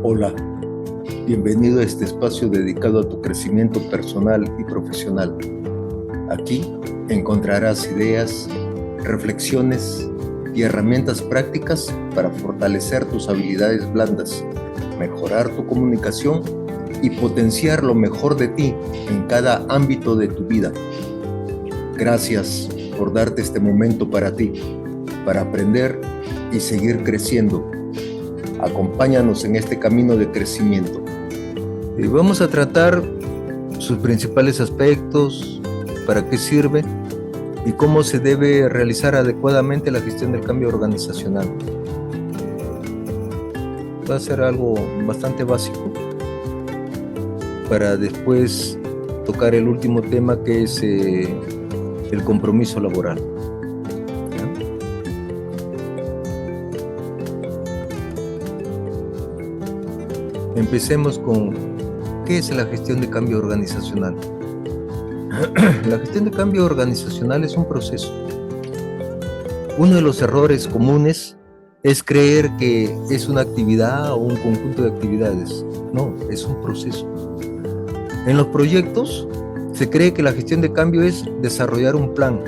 Hola, bienvenido a este espacio dedicado a tu crecimiento personal y profesional. Aquí encontrarás ideas, reflexiones y herramientas prácticas para fortalecer tus habilidades blandas, mejorar tu comunicación y potenciar lo mejor de ti en cada ámbito de tu vida. Gracias por darte este momento para ti, para aprender y seguir creciendo. Acompáñanos en este camino de crecimiento. Y vamos a tratar sus principales aspectos, para qué sirve y cómo se debe realizar adecuadamente la gestión del cambio organizacional. Va a ser algo bastante básico para después tocar el último tema, que es el compromiso laboral. Empecemos con ¿qué es la gestión de cambio organizacional? La gestión de cambio organizacional es un proceso. Uno de los errores comunes es creer que es una actividad o un conjunto de actividades. No, es un proceso. En los proyectos se cree que la gestión de cambio es desarrollar un plan,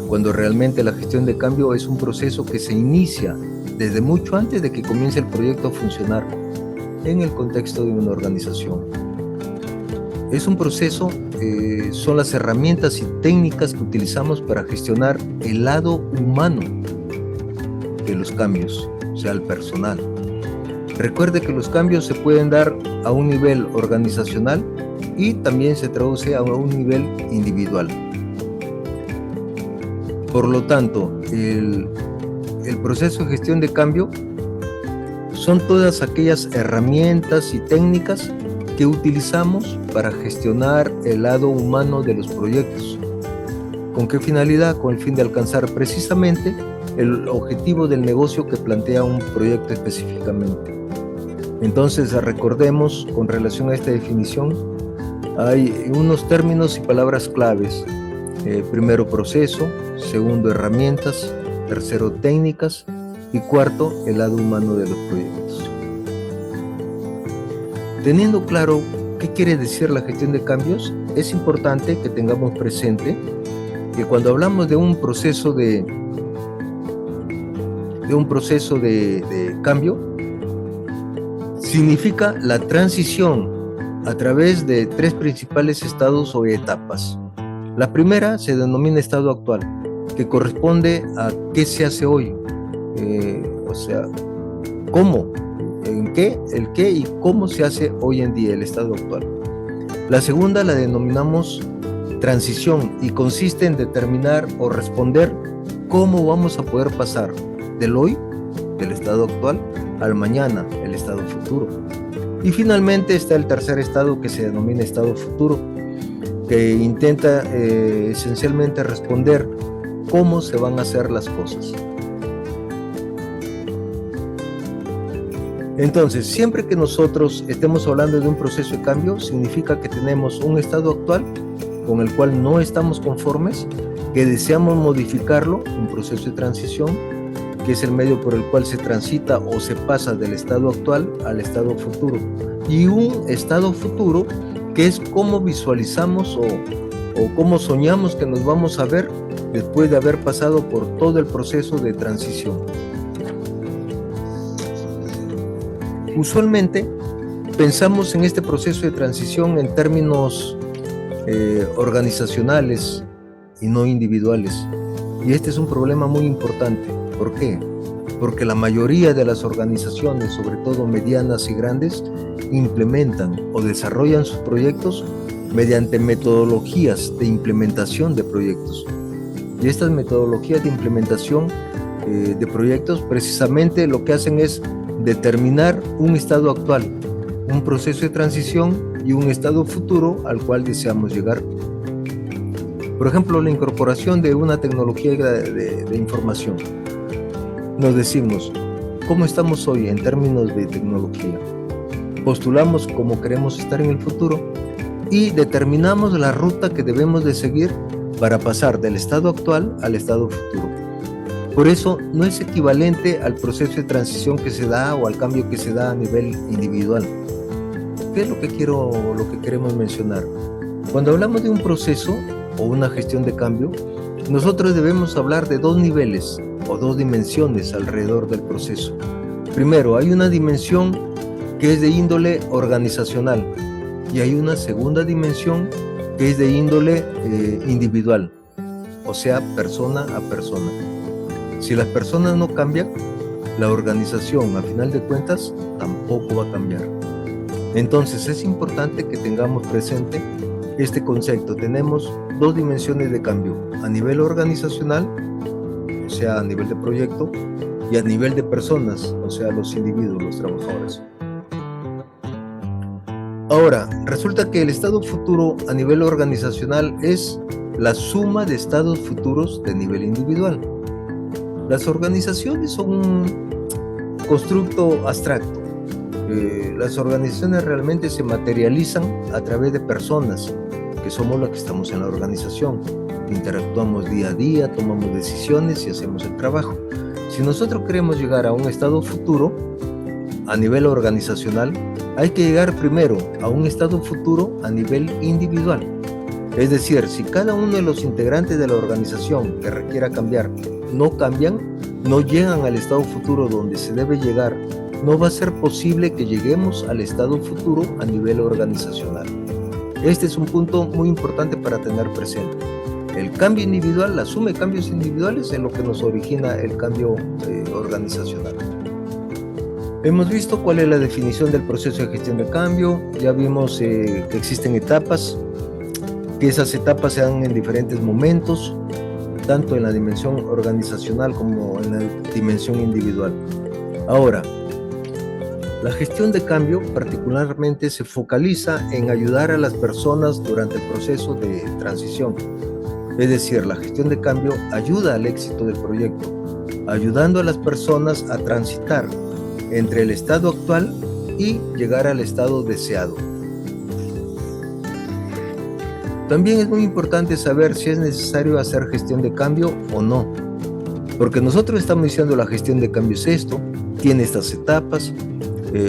cuando realmente la gestión de cambio es un proceso que se inicia desde mucho antes de que comience el proyecto a funcionar en el contexto de una organización. Es un proceso, son las herramientas y técnicas que utilizamos para gestionar el lado humano de los cambios, o sea, el personal. Recuerde que los cambios se pueden dar a un nivel organizacional y también se traduce a un nivel individual. Por lo tanto, el proceso de gestión de cambio son todas aquellas herramientas y técnicas que utilizamos para gestionar el lado humano de los proyectos. ¿Con qué finalidad? Con el fin de alcanzar precisamente el objetivo del negocio que plantea un proyecto específicamente. Entonces, recordemos, con relación a esta definición, hay unos términos y palabras claves. Primero, proceso; segundo, herramientas; tercero, técnicas; y cuarto, el lado humano de los proyectos. Teniendo claro qué quiere decir la gestión de cambios, es importante que tengamos presente que cuando hablamos de un proceso de cambio, significa la transición a través de tres principales estados o etapas. La primera se denomina estado actual, que corresponde a qué se hace hoy. O sea, cómo, en qué, el qué y cómo se hace hoy en día, el estado actual. La segunda la denominamos transición y consiste en determinar o responder cómo vamos a poder pasar del hoy, del estado actual, al mañana, el estado futuro. Y finalmente está el tercer estado, que se denomina estado futuro, que intenta esencialmente responder cómo se van a hacer las cosas. Entonces, siempre que nosotros estemos hablando de un proceso de cambio, significa que tenemos un estado actual con el cual no estamos conformes, que deseamos modificarlo, un proceso de transición, que es el medio por el cual se transita o se pasa del estado actual al estado futuro, y un estado futuro que es cómo visualizamos o cómo soñamos que nos vamos a ver después de haber pasado por todo el proceso de transición. Usualmente pensamos en este proceso de transición en términos organizacionales y no individuales, y este es un problema muy importante. ¿Por qué? Porque la mayoría de las organizaciones, sobre todo medianas y grandes, implementan o desarrollan sus proyectos mediante metodologías de implementación de proyectos. Y estas metodologías de implementación de proyectos precisamente lo que hacen es determinar un estado actual, un proceso de transición y un estado futuro al cual deseamos llegar. Por ejemplo, la incorporación de una tecnología de información. Nos decimos, ¿cómo estamos hoy en términos de tecnología? Postulamos cómo queremos estar en el futuro y determinamos la ruta que debemos de seguir para pasar del estado actual al estado futuro. Por eso no es equivalente al proceso de transición que se da o al cambio que se da a nivel individual. ¿Qué es lo que queremos mencionar? Cuando hablamos de un proceso o una gestión de cambio, nosotros debemos hablar de dos niveles o dos dimensiones alrededor del proceso. Primero, hay una dimensión que es de índole organizacional y hay una segunda dimensión que es de índole individual, o sea, persona a persona. Si las personas no cambian, la organización, a final de cuentas, tampoco va a cambiar. Entonces, es importante que tengamos presente este concepto. Tenemos dos dimensiones de cambio, a nivel organizacional, o sea, a nivel de proyecto, y a nivel de personas, o sea, los individuos, los trabajadores. Ahora, resulta que el estado futuro a nivel organizacional es la suma de estados futuros de nivel individual. Las organizaciones son un constructo abstracto. Las organizaciones realmente se materializan a través de personas, que somos los que estamos en la organización. Interactuamos día a día, tomamos decisiones y hacemos el trabajo. Si nosotros queremos llegar a un estado futuro a nivel organizacional, hay que llegar primero a un estado futuro a nivel individual. Es decir, si cada uno de los integrantes de la organización que requiera cambiar no cambian, no llegan al estado futuro donde se debe llegar, no va a ser posible que lleguemos al estado futuro a nivel organizacional. Este es un punto muy importante para tener presente. El cambio individual, la suma de cambios individuales es lo que nos origina el cambio organizacional. Hemos visto cuál es la definición del proceso de gestión de cambio, ya vimos que existen etapas, que esas etapas se dan en diferentes momentos, tanto en la dimensión organizacional como en la dimensión individual. Ahora, la gestión de cambio particularmente se focaliza en ayudar a las personas durante el proceso de transición. Es decir, la gestión de cambio ayuda al éxito del proyecto, ayudando a las personas a transitar entre el estado actual y llegar al estado deseado. También es muy importante saber si es necesario hacer gestión de cambio o no, porque nosotros estamos diciendo la gestión de cambio es esto, tiene estas etapas,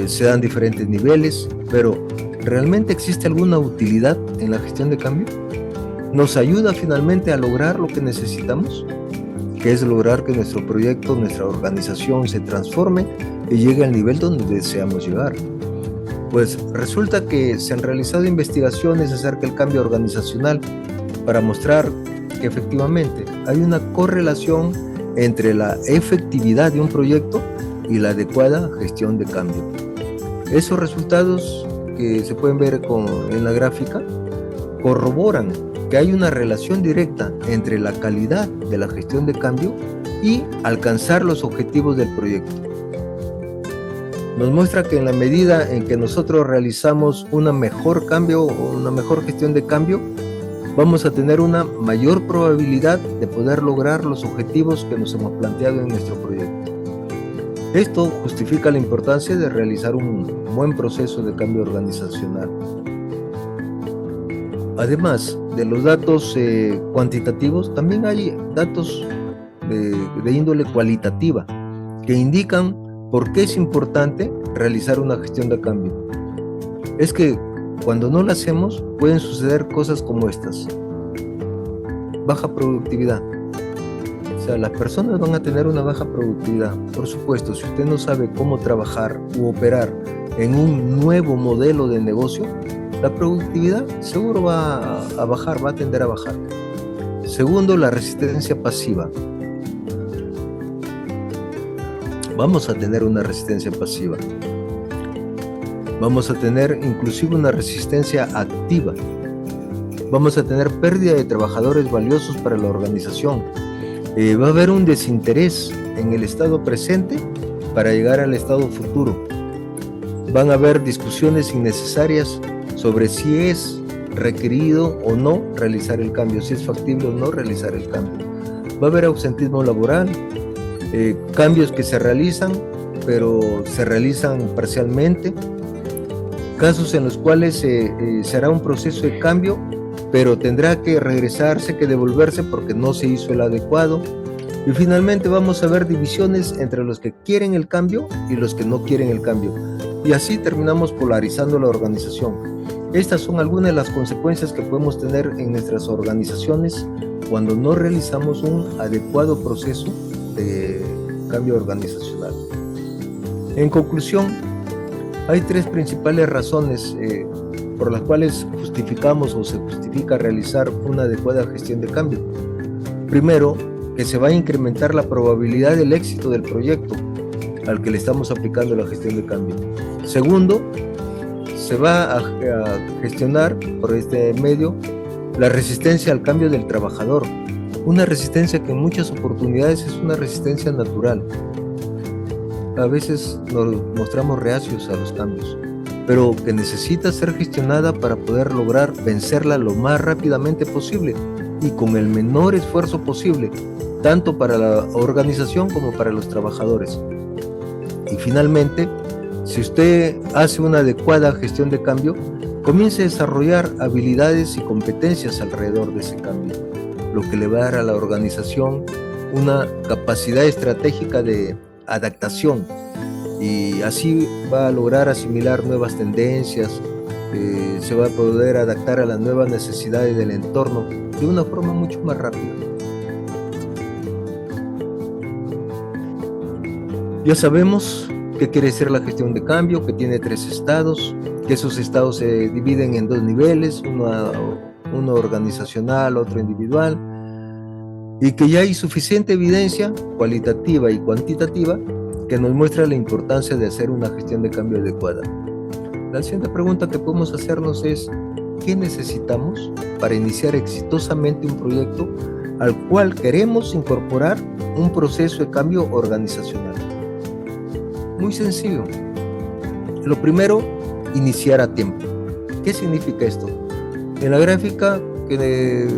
se dan diferentes niveles, pero ¿realmente existe alguna utilidad en la gestión de cambio? ¿Nos ayuda finalmente a lograr lo que necesitamos? Que es lograr que nuestro proyecto, nuestra organización se transforme y llegue al nivel donde deseamos llegar. Pues resulta que se han realizado investigaciones acerca del cambio organizacional para mostrar que efectivamente hay una correlación entre la efectividad de un proyecto y la adecuada gestión de cambio. Esos resultados que se pueden ver en la gráfica corroboran que hay una relación directa entre la calidad de la gestión de cambio y alcanzar los objetivos del proyecto. Nos muestra que en la medida en que nosotros realizamos una mejor cambio o una mejor gestión de cambio, vamos a tener una mayor probabilidad de poder lograr los objetivos que nos hemos planteado en nuestro proyecto. Esto justifica la importancia de realizar un buen proceso de cambio organizacional. Además de los datos cuantitativos, también hay datos de índole cualitativa que indican por qué es importante realizar una gestión de cambio. Es que cuando no la hacemos pueden suceder cosas como estas: baja productividad. O sea, las personas van a tener una baja productividad. Por supuesto, si usted no sabe cómo trabajar u operar en un nuevo modelo de negocio, la productividad seguro va a bajar, va a tender a bajar. Segundo, la resistencia pasiva. Vamos a tener una resistencia pasiva. Vamos a tener inclusive una resistencia activa. Vamos a tener pérdida de trabajadores valiosos para la organización. Va a haber un desinterés en el estado presente para llegar al estado futuro. Van a haber discusiones innecesarias sobre si es requerido o no realizar el cambio, si es factible o no realizar el cambio. Va a haber ausentismo laboral, cambios que se realizan, pero se realizan parcialmente, casos en los cuales se hará un proceso de cambio, pero tendrá que regresarse, que devolverse porque no se hizo el adecuado. Y finalmente vamos a ver divisiones entre los que quieren el cambio y los que no quieren el cambio. Y así terminamos polarizando la organización. Estas son algunas de las consecuencias que podemos tener en nuestras organizaciones cuando no realizamos un adecuado proceso de cambio organizacional. En conclusión, hay tres principales razones por las cuales justificamos o se justifica realizar una adecuada gestión de cambio. Primero, que se va a incrementar la probabilidad del éxito del proyecto al que le estamos aplicando la gestión de cambio. Segundo, se va a gestionar por este medio la resistencia al cambio del trabajador, una resistencia que en muchas oportunidades es una resistencia natural. A veces nos mostramos reacios a los cambios, pero que necesita ser gestionada para poder lograr vencerla lo más rápidamente posible y con el menor esfuerzo posible, tanto para la organización como para los trabajadores. Y finalmente, si usted hace una adecuada gestión de cambio, comience a desarrollar habilidades y competencias alrededor de ese cambio, lo que le va a dar a la organización una capacidad estratégica de adaptación, y así va a lograr asimilar nuevas tendencias, se va a poder adaptar a las nuevas necesidades del entorno de una forma mucho más rápida. Ya sabemos qué quiere decir la gestión de cambio, que tiene 3 estados, que esos estados se dividen en 2 niveles, uno organizacional, otro individual, y que ya hay suficiente evidencia cualitativa y cuantitativa que nos muestra la importancia de hacer una gestión de cambio adecuada. La siguiente pregunta que podemos hacernos es: ¿qué necesitamos para iniciar exitosamente un proyecto al cual queremos incorporar un proceso de cambio organizacional? Muy sencillo. Lo primero, iniciar a tiempo. ¿Qué significa esto? En la gráfica, que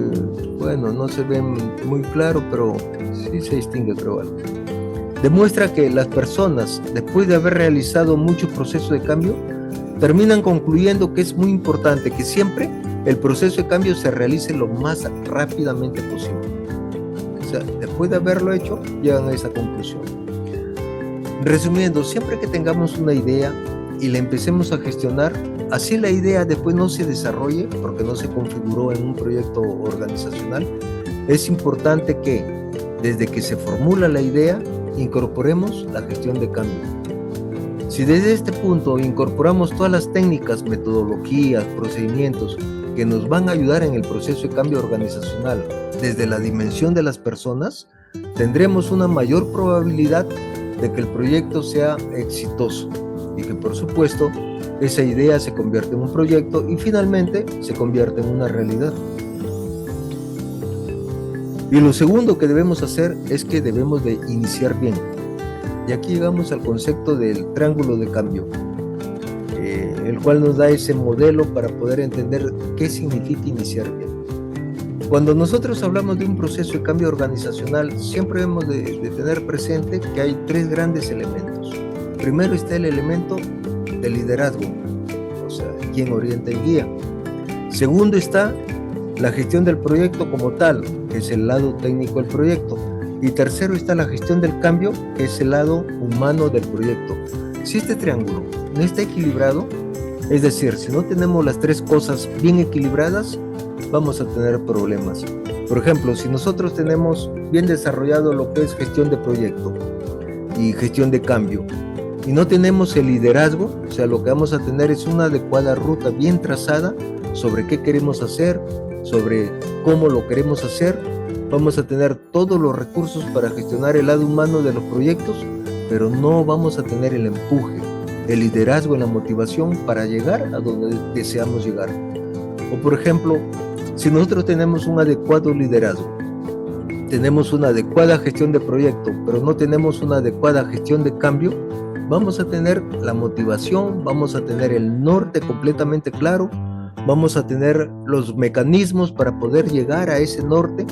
bueno, no se ve muy claro, pero sí se distingue, creo, algo. Demuestra que las personas, después de haber realizado muchos procesos de cambio, terminan concluyendo que es muy importante que siempre el proceso de cambio se realice lo más rápidamente posible. O sea, después de haberlo hecho, llegan a esa conclusión. Resumiendo, siempre que tengamos una idea y la empecemos a gestionar, así la idea después no se desarrolle porque no se configuró en un proyecto organizacional, es importante que desde que se formula la idea incorporemos la gestión de cambio. Si desde este punto incorporamos todas las técnicas, metodologías, procedimientos que nos van a ayudar en el proceso de cambio organizacional desde la dimensión de las personas, tendremos una mayor probabilidad de que el proyecto sea exitoso y que, por supuesto, esa idea se convierte en un proyecto y finalmente se convierte en una realidad. Y lo segundo que debemos hacer es que debemos de iniciar bien. Y aquí llegamos al concepto del triángulo de cambio, el cual nos da ese modelo para poder entender qué significa iniciar bien. Cuando nosotros hablamos de un proceso de cambio organizacional, siempre debemos de tener presente que hay 3 grandes elementos. Primero está el elemento de liderazgo, o sea, quien orienta y guía. Segundo está la gestión del proyecto como tal, que es el lado técnico del proyecto. Y tercero está la gestión del cambio, que es el lado humano del proyecto. Si este triángulo no está equilibrado, es decir, si no tenemos las 3 cosas bien equilibradas, vamos a tener problemas. Por ejemplo, si nosotros tenemos bien desarrollado lo que es gestión de proyecto y gestión de cambio, y no tenemos el liderazgo, o sea, lo que vamos a tener es una adecuada ruta bien trazada sobre qué queremos hacer, sobre cómo lo queremos hacer. Vamos a tener todos los recursos para gestionar el lado humano de los proyectos, pero no vamos a tener el empuje, el liderazgo y la motivación para llegar a donde deseamos llegar. O por ejemplo, si nosotros tenemos un adecuado liderazgo, tenemos una adecuada gestión de proyecto, pero no tenemos una adecuada gestión de cambio, vamos a tener la motivación, vamos a tener el norte completamente claro, vamos a tener los mecanismos para poder llegar a ese norte,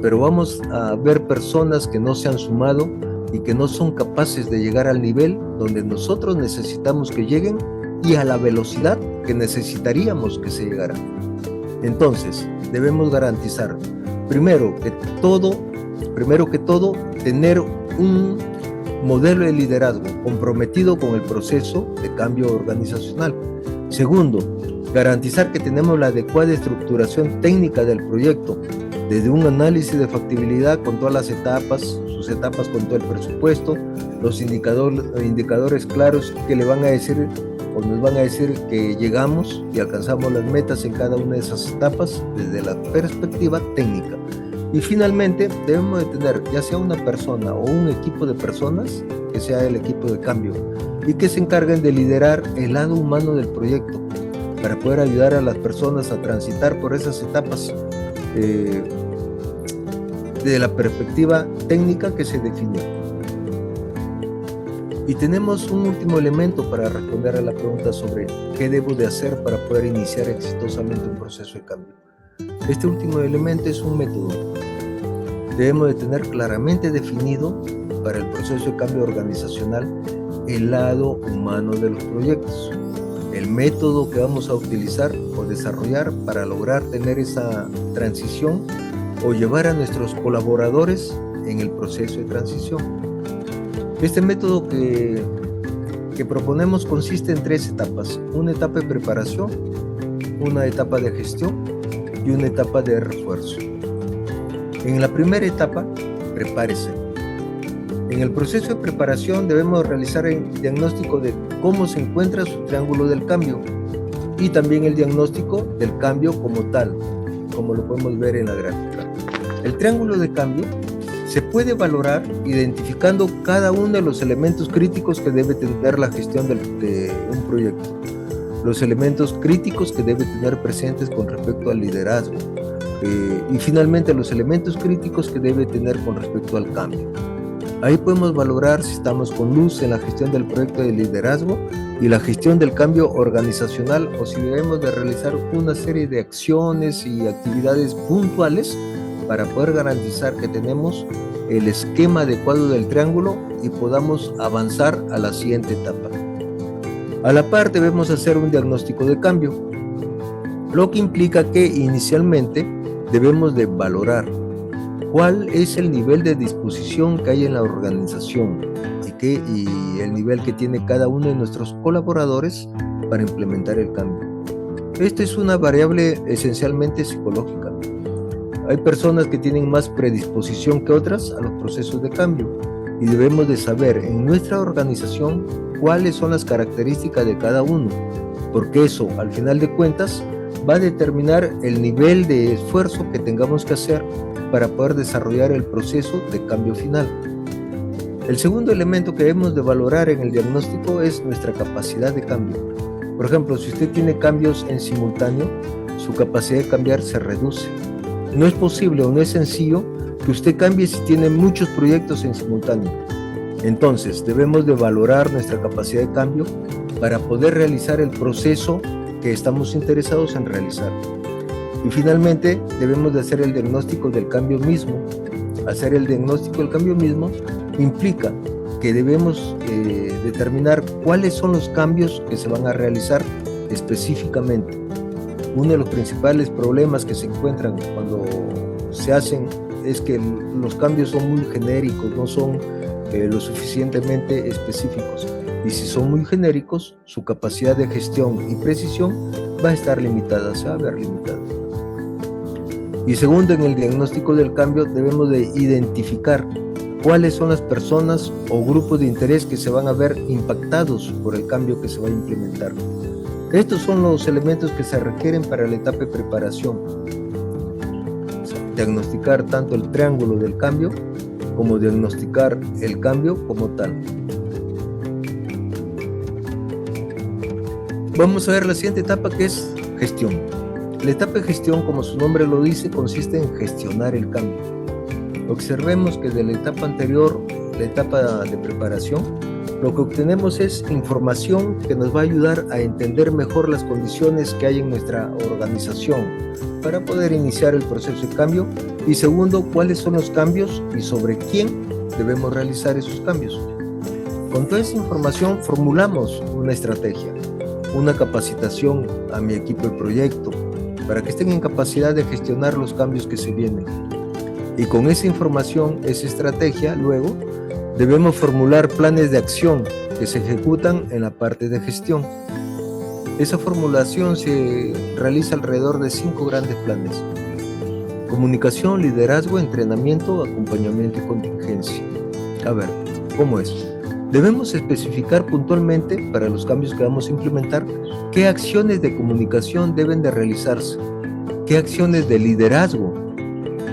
pero vamos a ver personas que no se han sumado y que no son capaces de llegar al nivel donde nosotros necesitamos que lleguen y a la velocidad que necesitaríamos que se llegara. Entonces, debemos garantizar, primero que todo, tener un modelo de liderazgo comprometido con el proceso de cambio organizacional. Segundo, garantizar que tenemos la adecuada estructuración técnica del proyecto, desde un análisis de factibilidad con todas las etapas, sus etapas con todo el presupuesto, los indicadores claros que le van a decir o nos van a decir que llegamos y alcanzamos las metas en cada una de esas etapas desde la perspectiva técnica. Y finalmente debemos de tener ya sea una persona o un equipo de personas, que sea el equipo de cambio, y que se encarguen de liderar el lado humano del proyecto para poder ayudar a las personas a transitar por esas etapas de la perspectiva técnica que se definió. Y tenemos un último elemento para responder a la pregunta sobre qué debo de hacer para poder iniciar exitosamente un proceso de cambio. Este último elemento es un método. Debemos de tener claramente definido para el proceso de cambio organizacional el lado humano de los proyectos, el método que vamos a utilizar o desarrollar para lograr tener esa transición o llevar a nuestros colaboradores en el proceso de transición. Este método que proponemos consiste en 3 etapas: una etapa de preparación, una etapa de gestión y una etapa de refuerzo. En la primera etapa, prepárese. En el proceso de preparación debemos realizar el diagnóstico de cómo se encuentra su triángulo del cambio y también el diagnóstico del cambio como tal, como lo podemos ver en la gráfica. El triángulo de cambio se puede valorar identificando cada uno de los elementos críticos que debe tener la gestión de un proyecto, los elementos críticos que debe tener presentes con respecto al liderazgo y finalmente los elementos críticos que debe tener con respecto al cambio. Ahí podemos valorar si estamos con luz en la gestión del proyecto de liderazgo y la gestión del cambio organizacional, o si debemos de realizar una serie de acciones y actividades puntuales para poder garantizar que tenemos el esquema adecuado del triángulo y podamos avanzar a la siguiente etapa. A la par debemos hacer un diagnóstico de cambio, lo que implica que inicialmente debemos de valorar cuál es el nivel de disposición que hay en la organización y el nivel que tiene cada uno de nuestros colaboradores para implementar el cambio. Esta es una variable esencialmente psicológica. Hay personas que tienen más predisposición que otras a los procesos de cambio y debemos de saber en nuestra organización cuáles son las características de cada uno, porque eso, al final de cuentas, va a determinar el nivel de esfuerzo que tengamos que hacer para poder desarrollar el proceso de cambio final. El segundo elemento que debemos de valorar en el diagnóstico es nuestra capacidad de cambio. Por ejemplo, si usted tiene cambios en simultáneo, su capacidad de cambiar se reduce. No es posible o no es sencillo que usted cambie si tiene muchos proyectos en simultáneo. Entonces, debemos de valorar nuestra capacidad de cambio para poder realizar el proceso que estamos interesados en realizar. Y finalmente, debemos de hacer el diagnóstico del cambio mismo. Hacer el diagnóstico del cambio mismo implica que debemos determinar cuáles son los cambios que se van a realizar específicamente. Uno de los principales problemas que se encuentran cuando se hacen es que los cambios son muy genéricos, no son lo suficientemente específicos. Y si son muy genéricos, su capacidad de gestión y precisión va a estar limitada, se va a ver limitada. Y segundo, en el diagnóstico del cambio debemos de identificar cuáles son las personas o grupos de interés que se van a ver impactados por el cambio que se va a implementar. Estos son los elementos que se requieren para la etapa de preparación. Diagnosticar tanto el triángulo del cambio como diagnosticar el cambio como tal. Vamos a ver la siguiente etapa, que es gestión. La etapa de gestión, como su nombre lo dice, consiste en gestionar el cambio. Observemos que de la etapa anterior, la etapa de preparación, lo que obtenemos es información que nos va a ayudar a entender mejor las condiciones que hay en nuestra organización para poder iniciar el proceso de cambio, y segundo, cuáles son los cambios y sobre quién debemos realizar esos cambios. Con toda esa información formulamos una estrategia, una capacitación a mi equipo de proyecto para que estén en capacidad de gestionar los cambios que se vienen. Y con esa información, esa estrategia, luego debemos formular planes de acción que se ejecutan en la parte de gestión. Esa formulación se realiza alrededor de 5 grandes planes: comunicación, liderazgo, entrenamiento, acompañamiento y contingencia. A ver, ¿cómo es? Debemos especificar puntualmente, para los cambios que vamos a implementar, qué acciones de comunicación deben de realizarse, qué acciones de liderazgo,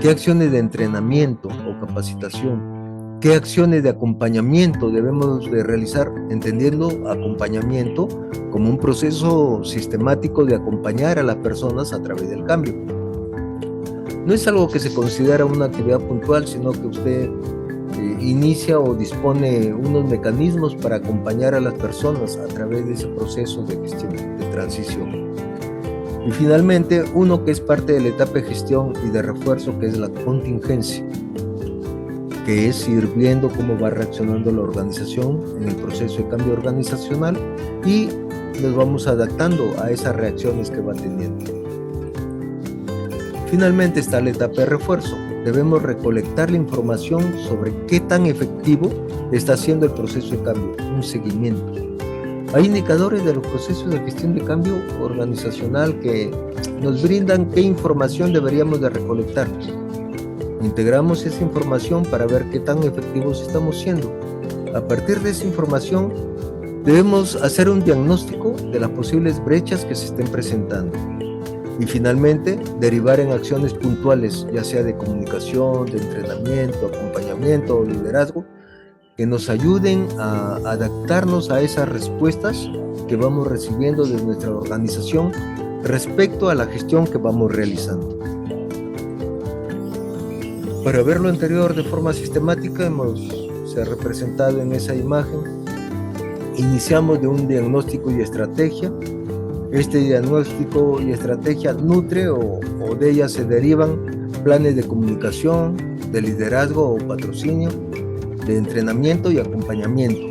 qué acciones de entrenamiento o capacitación, qué acciones de acompañamiento debemos de realizar, entendiendo acompañamiento como un proceso sistemático de acompañar a las personas a través del cambio. No es algo que se considera una actividad puntual, sino que usted inicia o dispone unos mecanismos para acompañar a las personas a través de ese proceso de gestión, de transición. Y finalmente, uno que es parte de la etapa de gestión y de refuerzo, que es la contingencia, que es ir viendo cómo va reaccionando la organización en el proceso de cambio organizacional y nos vamos adaptando a esas reacciones que va teniendo. Finalmente está la etapa de refuerzo. Debemos recolectar la información sobre qué tan efectivo está siendo el proceso de cambio, un seguimiento. Hay indicadores de los procesos de gestión de cambio organizacional que nos brindan qué información deberíamos de recolectar. Integramos esa información para ver qué tan efectivos estamos siendo. A partir de esa información, debemos hacer un diagnóstico de las posibles brechas que se estén presentando. Y finalmente, derivar en acciones puntuales, ya sea de comunicación, de entrenamiento, acompañamiento o liderazgo, que nos ayuden a adaptarnos a esas respuestas que vamos recibiendo de nuestra organización respecto a la gestión que vamos realizando. Para ver lo anterior de forma sistemática, se ha representado en esa imagen. Iniciamos de un diagnóstico y estrategia. Este diagnóstico y estrategia nutre o de ella se derivan planes de comunicación, de liderazgo o patrocinio, de entrenamiento y acompañamiento.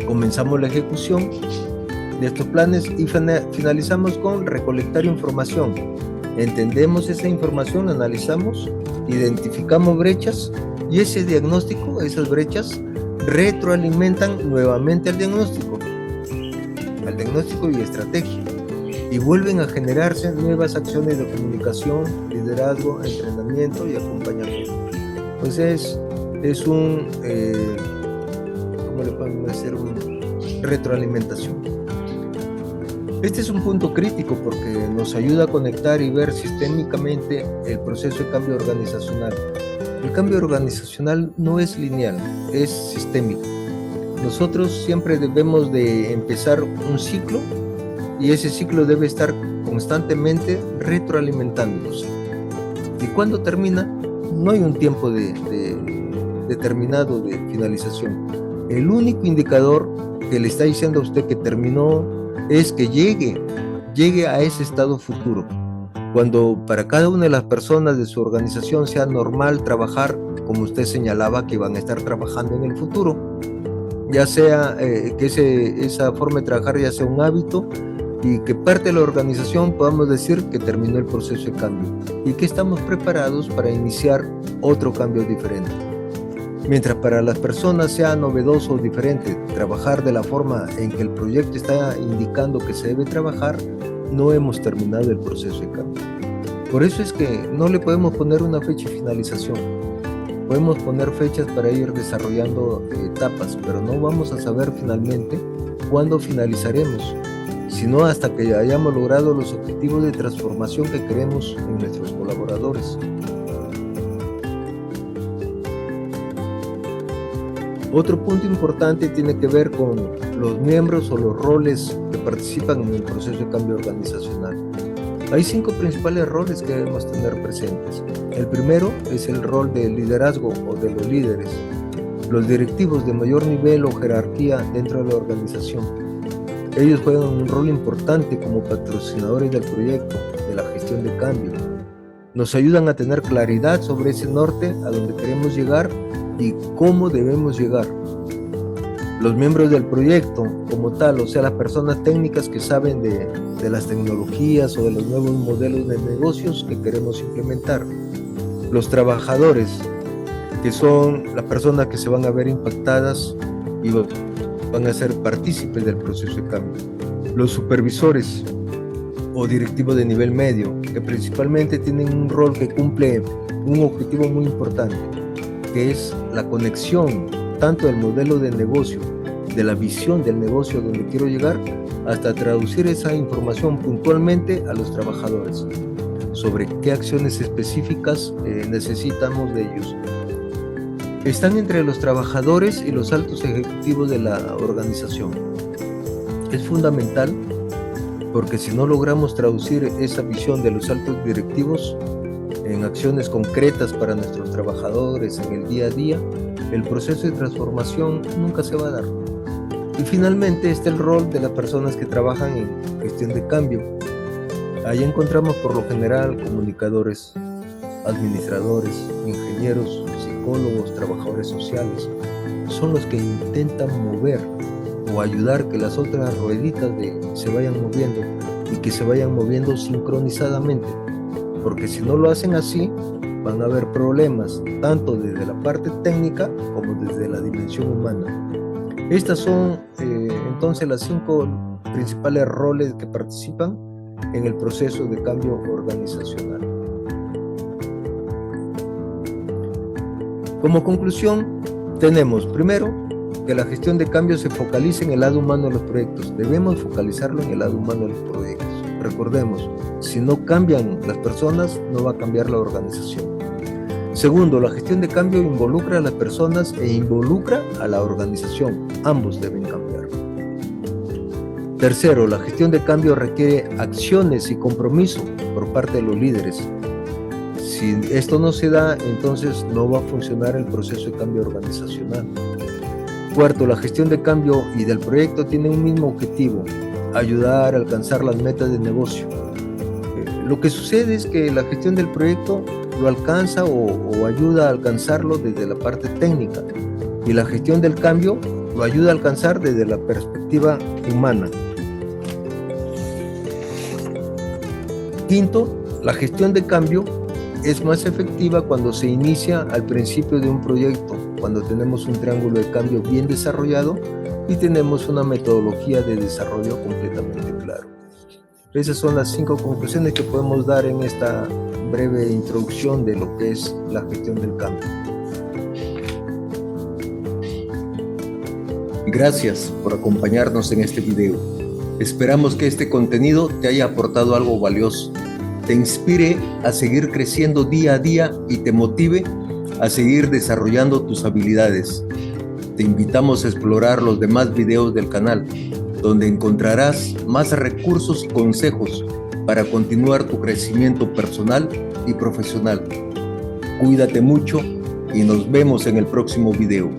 Comenzamos la ejecución de estos planes y finalizamos con recolectar información. Entendemos esa información, analizamos, identificamos brechas y ese diagnóstico, esas brechas, retroalimentan nuevamente al diagnóstico y estrategia y vuelven a generarse nuevas acciones de comunicación, liderazgo, entrenamiento y acompañamiento. Entonces es un, ¿cómo le podemos decir? Retroalimentación. Este es un punto crítico porque nos ayuda a conectar y ver sistémicamente el proceso de cambio organizacional. El cambio organizacional no es lineal, es sistémico. Nosotros siempre debemos de empezar un ciclo y ese ciclo debe estar constantemente retroalimentándose. Y cuando termina, no hay un tiempo determinado de finalización. El único indicador que le está diciendo a usted que terminó es que llegue a ese estado futuro. Cuando para cada una de las personas de su organización sea normal trabajar, como usted señalaba, que van a estar trabajando en el futuro, ya sea que esa forma de trabajar ya sea un hábito y que parte de la organización podamos decir que terminó el proceso de cambio y que estamos preparados para iniciar otro cambio diferente. Mientras para las personas sea novedoso o diferente trabajar de la forma en que el proyecto está indicando que se debe trabajar, no hemos terminado el proceso de cambio. Por eso es que no le podemos poner una fecha de finalización. Podemos poner fechas para ir desarrollando etapas, pero no vamos a saber finalmente cuándo finalizaremos, sino hasta que hayamos logrado los objetivos de transformación que queremos en nuestros colaboradores. Otro punto importante tiene que ver con los miembros o los roles que participan en el proceso de cambio organizacional. Hay 5 principales roles que debemos tener presentes. El primero es el rol de liderazgo o de los líderes, los directivos de mayor nivel o jerarquía dentro de la organización. Ellos juegan un rol importante como patrocinadores del proyecto, de la gestión de cambio. Nos ayudan a tener claridad sobre ese norte a donde queremos llegar y cómo debemos llegar. Los miembros del proyecto como tal, o sea, las personas técnicas que saben de las tecnologías o de los nuevos modelos de negocios que queremos implementar. Los trabajadores, que son las personas que se van a ver impactadas y van a ser partícipes del proceso de cambio. Los supervisores o directivos de nivel medio, que principalmente tienen un rol que cumple un objetivo muy importante, que es la conexión tanto del modelo de negocio, de la visión del negocio donde quiero llegar, hasta traducir esa información puntualmente a los trabajadores sobre qué acciones específicas necesitamos de ellos. Están entre los trabajadores y los altos ejecutivos de la organización. Es fundamental porque si no logramos traducir esa visión de los altos directivos en acciones concretas para nuestros trabajadores en el día a día, el proceso de transformación nunca se va a dar. Y finalmente está el rol de las personas que trabajan en gestión de cambio. Ahí encontramos por lo general comunicadores, administradores, ingenieros, psicólogos, trabajadores sociales. Son los que intentan mover o ayudar que las otras rueditas se vayan moviendo y que se vayan moviendo sincronizadamente, porque si no lo hacen así van a haber problemas tanto desde la parte técnica como desde la dimensión humana. Estas son entonces las 5 principales roles que participan en el proceso de cambio organizacional. Como conclusión, tenemos primero que la gestión de cambio se focalice en el lado humano de los proyectos. Debemos focalizarlo en el lado humano de los proyectos. Recordemos, si no cambian las personas, no va a cambiar la organización. Segundo, la gestión de cambio involucra a las personas e involucra a la organización. Ambos deben cambiar. Tercero, la gestión de cambio requiere acciones y compromiso por parte de los líderes. Si esto no se da, entonces no va a funcionar el proceso de cambio organizacional. Cuarto, la gestión de cambio y del proyecto tiene un mismo objetivo: ayudar a alcanzar las metas de negocio. Lo que sucede es que la gestión del proyecto lo alcanza o ayuda a alcanzarlo desde la parte técnica, y la gestión del cambio lo ayuda a alcanzar desde la perspectiva humana. Quinto, la gestión de cambio es más efectiva cuando se inicia al principio de un proyecto, cuando tenemos un triángulo de cambio bien desarrollado y tenemos una metodología de desarrollo completamente claro. Esas son las 5 conclusiones que podemos dar en esta breve introducción de lo que es la gestión del cambio. Gracias por acompañarnos en este video. Esperamos que este contenido te haya aportado algo valioso, te inspire a seguir creciendo día a día y te motive a seguir desarrollando tus habilidades. Te invitamos a explorar los demás videos del canal, donde encontrarás más recursos y consejos para continuar tu crecimiento personal y profesional. Cuídate mucho y nos vemos en el próximo video.